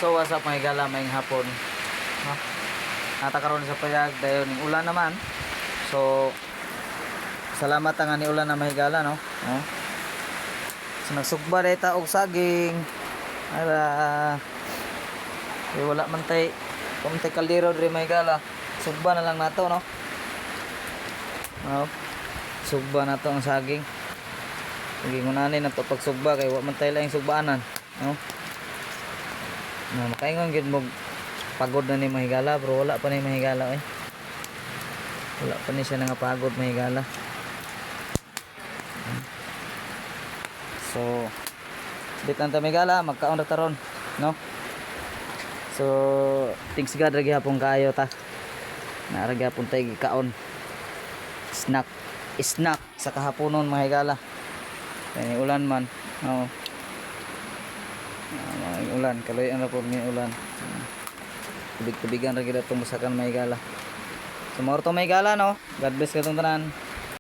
So what's up mga higala, may hapon. No? Natakaroon sa payag dayon ng ulan naman. So salamat nga ni ulan na mahigala no. No? So nagsugba data og saging. Ara wala man tay kumtay kaldero diri mahigala. Sugba na lang nato no. No? Sugba nato ang saging. Sige ngunanin nato pagsugba kay wa man tay laing sugbaanan, no? No, makaingon gid mo pagod na ni mahigala, bro. Wala pa ni mahigala eh. Wala pa ni siya nangapagod mahigala. So bitan ta mahigala, magkaon na taron, no? So thanks God ra gihapon kaayo ta. Naara gihapon tay gikaon. Snack sa kahaponon mahigala. Kaya ulan man, no. Ulan, kaloy ang rapor ni ulan. Tubig-tubigan ra gid atong musakan mahigala. So mo to mahigala no. God bless katong tanan.